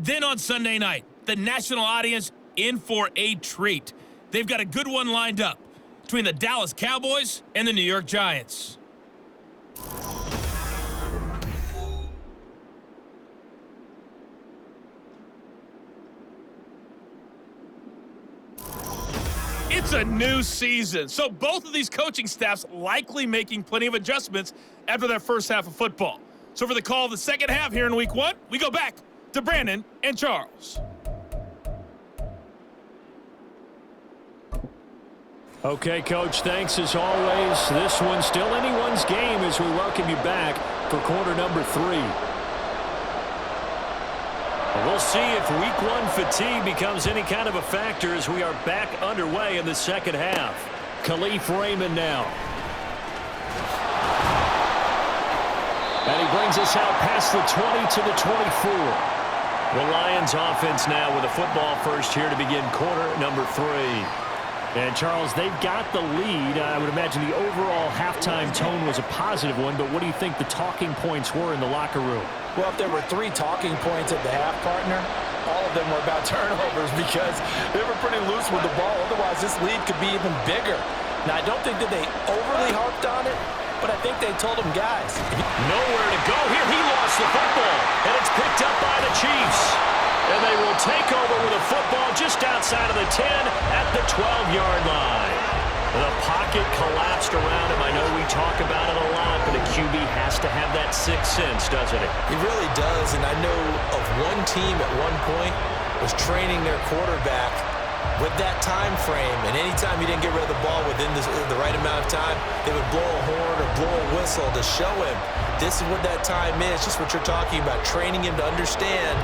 Then on Sunday night, the national audience in for a treat. They've got a good one lined up between the Dallas Cowboys and the New York Giants. It's a new season, so both of these coaching staffs likely making plenty of adjustments after their first half of football. So for the call of the second half here in Week 1, we go back to Brandon and Charles. Okay, Coach, thanks as always. This one's still anyone's game as we welcome you back for quarter number 3. We'll see if Week 1 fatigue becomes any kind of a factor as we are back underway in the second half. Khalif Raymond now. And he brings us out past the 20 to the 24. The Lions offense now with a football first here to begin quarter number 3. And, Charles, they've got the lead. I would imagine the overall halftime tone was a positive one, but what do you think the talking points were in the locker room? Well, if there were 3 talking points at the half, partner, all of them were about turnovers because they were pretty loose with the ball. Otherwise, this lead could be even bigger. Now, I don't think that they overly harped on it, but I think they told them, guys. Nowhere to go here. He lost the football, and it's picked up by the Chiefs. And they will take over with a football just outside of the 10 at the 12-yard line. The pocket collapsed around him. I know we talk about it a lot, but a QB has to have that sixth sense, doesn't it? He really does, and I know of one team at one point was training their quarterback with that time frame, and anytime he didn't get rid of the ball within the right amount of time, they would blow a horn or blow a whistle to show him this is what that time is, just what you're talking about, training him to understand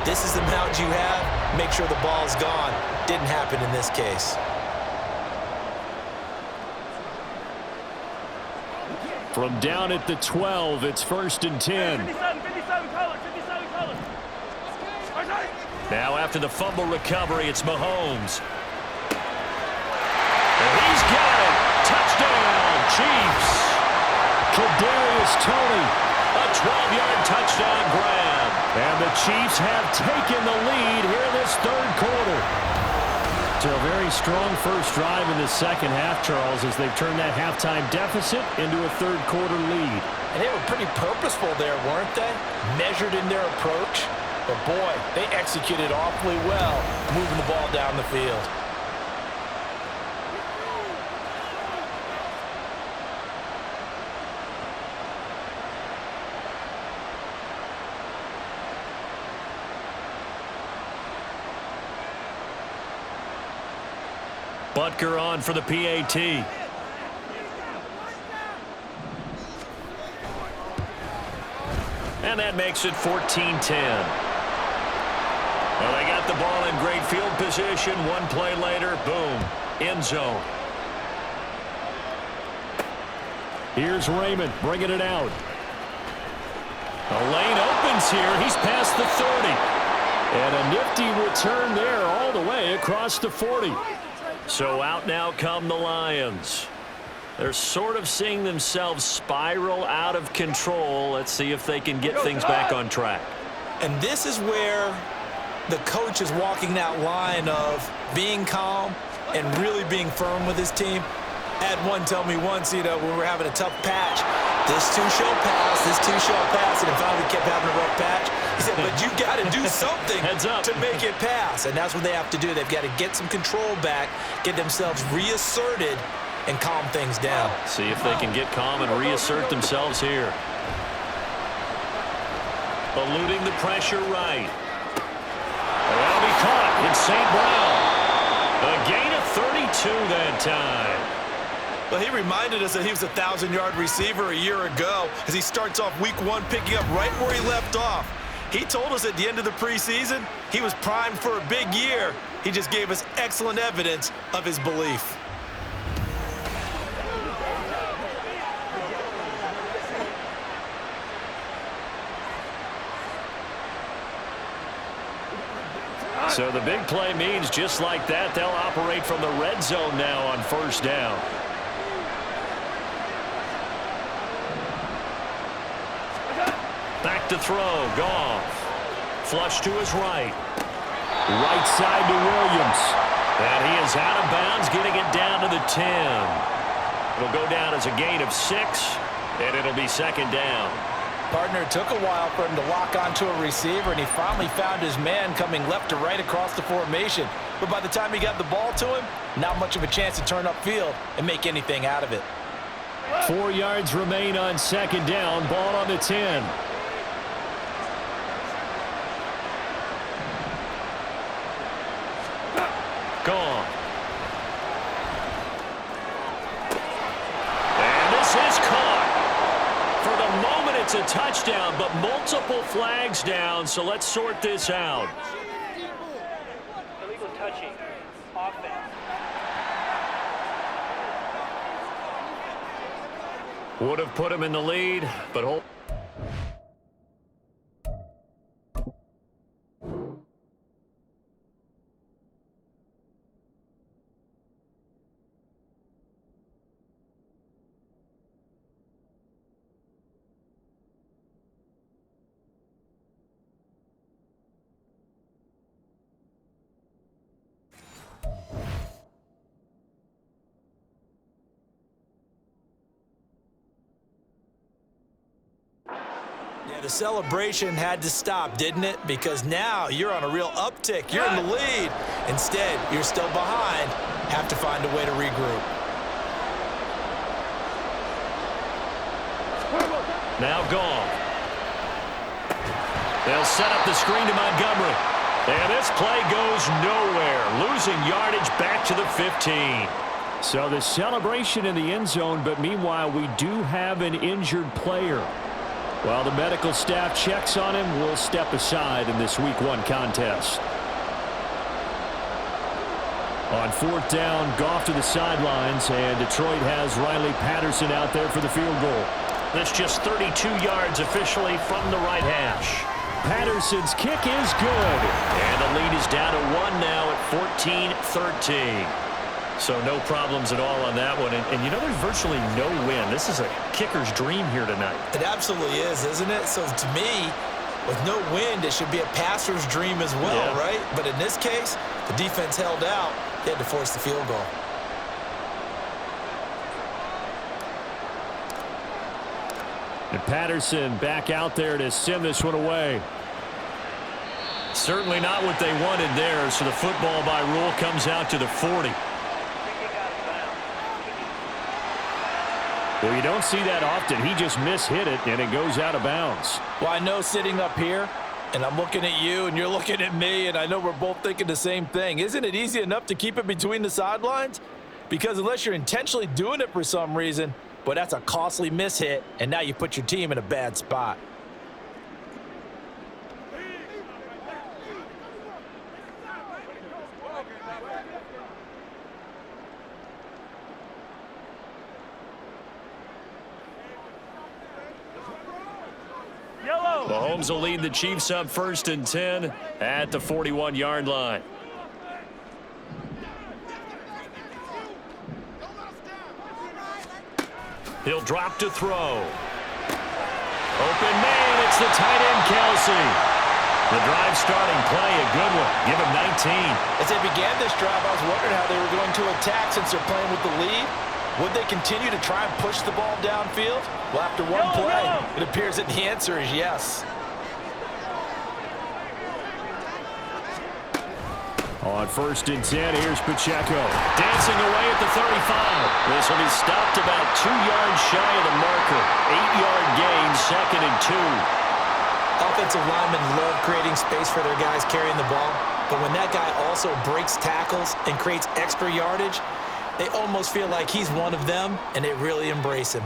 this is the amount you have, make sure the ball's gone. Didn't happen in this case. From down at the 12, it's 1st and 10. 57 color. Now after the fumble recovery, it's Mahomes. And he's got it. Touchdown, Chiefs. Kadarius Toney, a 12-yard touchdown grab. And the Chiefs have taken the lead here in this third quarter. So a very strong first drive in the second half, Charles, as they've turned that halftime deficit into a third quarter lead. And they were pretty purposeful there, weren't they? Measured in their approach. But boy, they executed awfully well, moving the ball down the field. Butker on for the PAT. And that makes it 14-10. Well, they got the ball in great field position. One play later, boom, end zone. Here's Raymond bringing it out. The lane opens here. He's past the 30. And a nifty return there all the way across the 40. So out now come the Lions. They're sort of seeing themselves spiral out of control. Let's see if they can get things back on track. And this is where the coach is walking that line of being calm and really being firm with his team. I had one tell me once, when we were having a tough patch, this too shall pass, and finally we kept having a rough patch. He said, but you got to do something to make it pass, and that's what they have to do. They've got to get some control back, get themselves reasserted, and calm things down. See if they can get calm and reassert themselves here. Eluding the pressure right. That'll be caught. It's St. Brown. A gain of 32 that time. Well, he reminded us that he was a 1,000-yard receiver a year ago as he starts off week 1 picking up right where he left off. He told us at the end of the preseason he was primed for a big year. He just gave us excellent evidence of his belief. So the big play means just like that, they'll operate from the red zone now on first down. Back to throw, Goff. Flush to his right. Right side to Williams. And he is out of bounds, getting it down to the 10. It'll go down as a gain of 6, and it'll be second down. Partner, it took a while for him to lock onto a receiver, and he finally found his man coming left to right across the formation. But by the time he got the ball to him, not much of a chance to turn upfield and make anything out of it. 4 yards remain on second down. Ball on the 10. Gone. And this is caught. For the moment, it's a touchdown, but multiple flags down, so let's sort this out. Illegal touching. Offense. Would have put him in the lead, but hold. Yeah, the celebration had to stop, didn't it? Because now you're on a real uptick. You're in the lead. Instead, you're still behind. Have to find a way to regroup. Now gone. They'll set up the screen to Montgomery. And this play goes nowhere. Losing yardage back to the 15. So the celebration in the end zone, but meanwhile we do have an injured player. While the medical staff checks on him, we'll step aside in this Week 1 contest. On 4th down, Goff to the sidelines, and Detroit has Riley Patterson out there for the field goal. That's just 32 yards officially from the right hash. Patterson's kick is good. And the lead is down to 1 now at 14-13. So no problems at all on that one. And you know, there's virtually no win. This is a kicker's dream here tonight. It absolutely is, isn't it? So to me, with no wind, it should be a passer's dream as well, right? But in this case, the defense held out. They had to force the field goal. And Patterson back out there to send this one away. Certainly not what they wanted there, so the football by rule comes out to the 40. Well, you don't see that often. He just mishit it, and it goes out of bounds. Well, I know sitting up here, and I'm looking at you, and you're looking at me, and I know we're both thinking the same thing. Isn't it easy enough to keep it between the sidelines? Because unless you're intentionally doing it for some reason, but that's a costly mishit, and now you put your team in a bad spot. Mahomes will lead the Chiefs up 1st and 10 at the 41-yard line. He'll drop to throw. Open man, it's the tight end, Kelsey. The drive starting play, a good one. Give him 19. As they began this drive, I was wondering how they were going to attack since they're playing with the lead. Would they continue to try and push the ball downfield? Well, after one play, it appears that the answer is yes. On 1st and 10, here's Pacheco. Dancing away at the 35. This will be stopped about 2 yards shy of the marker. 8-yard gain, 2nd and 2. Offensive linemen love creating space for their guys carrying the ball. But when that guy also breaks tackles and creates extra yardage, they almost feel like he's one of them, and they really embrace him.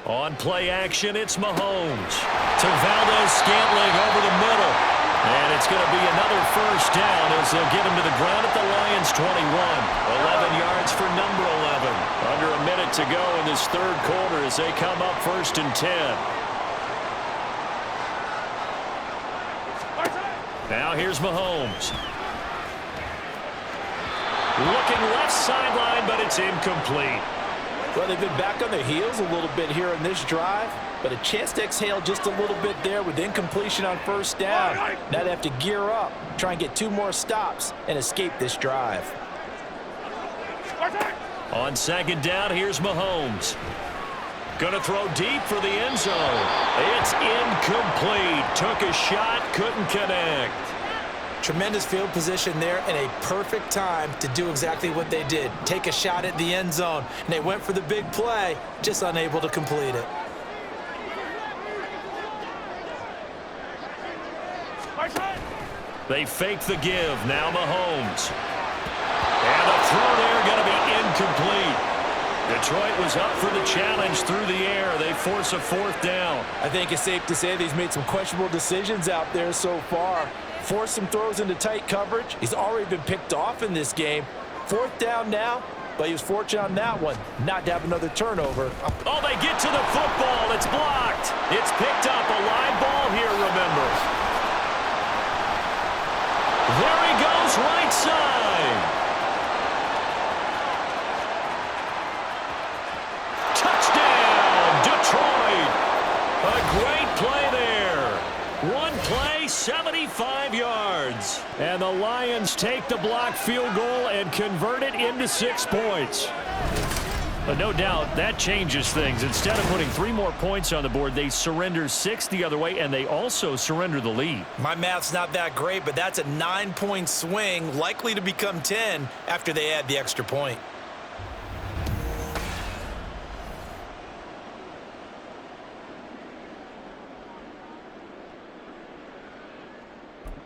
On play action, it's Mahomes. To Valdez-Scantling over the middle. And it's going to be another 1st down as they'll get him to the ground at the Lions' 21. 11 yards for number 11. Under a minute to go in this 3rd quarter as they come up 1st and 10. Now here's Mahomes. Looking left sideline, but it's incomplete. Well, they've been back on their heels a little bit here in this drive. but a chance to exhale just a little bit there with incompletion on first down. Now they have to gear up, try and get 2 more stops, and escape this drive. On second down, here's Mahomes. Going to throw deep for the end zone. It's incomplete. Took a shot, couldn't connect. Tremendous field position there and a perfect time to do exactly what they did. Take a shot at the end zone. And they went for the big play, just unable to complete it. They fake the give. Now Mahomes. And the throw there going to be incomplete. Detroit was up for the challenge through the air. They force a 4th down. I think it's safe to say that he's made some questionable decisions out there so far. Forced some throws into tight coverage. He's already been picked off in this game. 4th down now, but he was fortunate on that one not to have another turnover. Oh, they get to the football. It's blocked. It's picked up. A live ball here, remember. There he goes, right side. Touchdown, Detroit. A great play there. One play, 75 yards. And the Lions take the blocked field goal and convert it into 6 points. But no doubt that changes things. Instead of putting 3 more points on the board, they surrender 6 the other way, and they also surrender the lead. My math's not that great, but that's a 9-point swing, likely to become 10 after they add the extra point.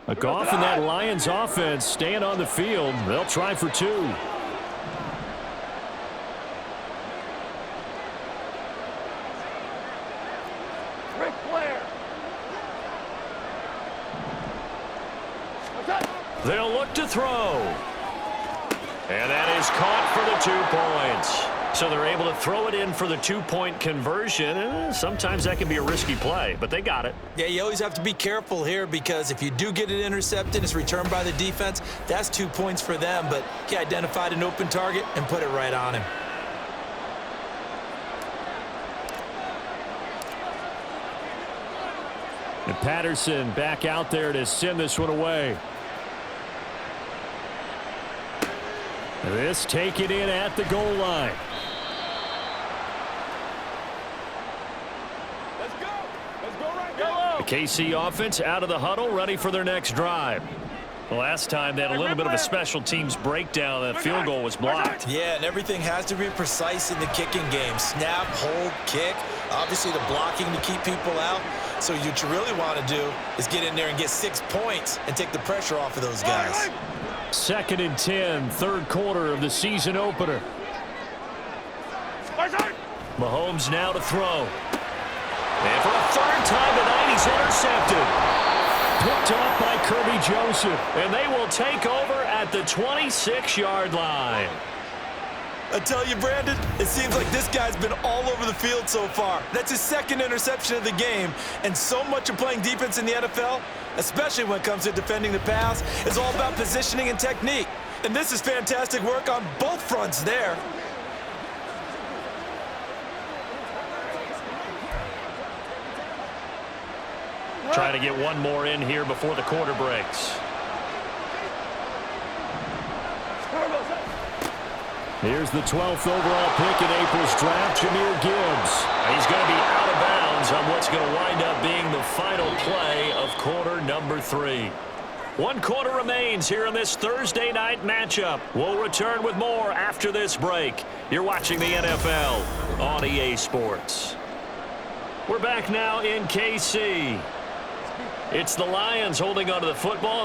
A Goff and that Lions offense staying on the field. They'll try for 2. They'll look to throw. And that is caught for the 2 points. So they're able to throw it in for the 2-point conversion. Sometimes that can be a risky play, but they got it. Yeah, you always have to be careful here because if you do get it intercepted, it's returned by the defense. That's 2 points for them, but he identified an open target and put it right on him. And Patterson back out there to send this one away. This taken in at the goal line. The KC offense out of the huddle, ready for their next drive. The last time they had a little bit of a special teams breakdown. That field goal was blocked. Yeah, and everything has to be precise in the kicking game. Snap, hold, kick. Obviously the blocking to keep people out. So what you really want to do is get in there and get 6 points and take the pressure off of those guys. 2nd and 10, 3rd quarter of the season opener. Mahomes now to throw. And for a 3rd time tonight, he's intercepted. Picked off by Kirby Joseph. And they will take over at the 26-yard line. I tell you, Brandon, it seems like this guy's been all over the field so far. That's his 2nd interception of the game. And so much of playing defense in the NFL, especially when it comes to defending the pass, is all about positioning and technique. And this is fantastic work on both fronts there. Trying to get one more in here before the quarter breaks. Here's the 12th overall pick in April's draft, Jahmyr Gibbs. He's going to be out of bounds on what's going to wind up being the final play of quarter number 3. 1 quarter remains here in this Thursday night matchup. We'll return with more after this break. You're watching the NFL on EA Sports. We're back now in KC. It's the Lions holding onto the football.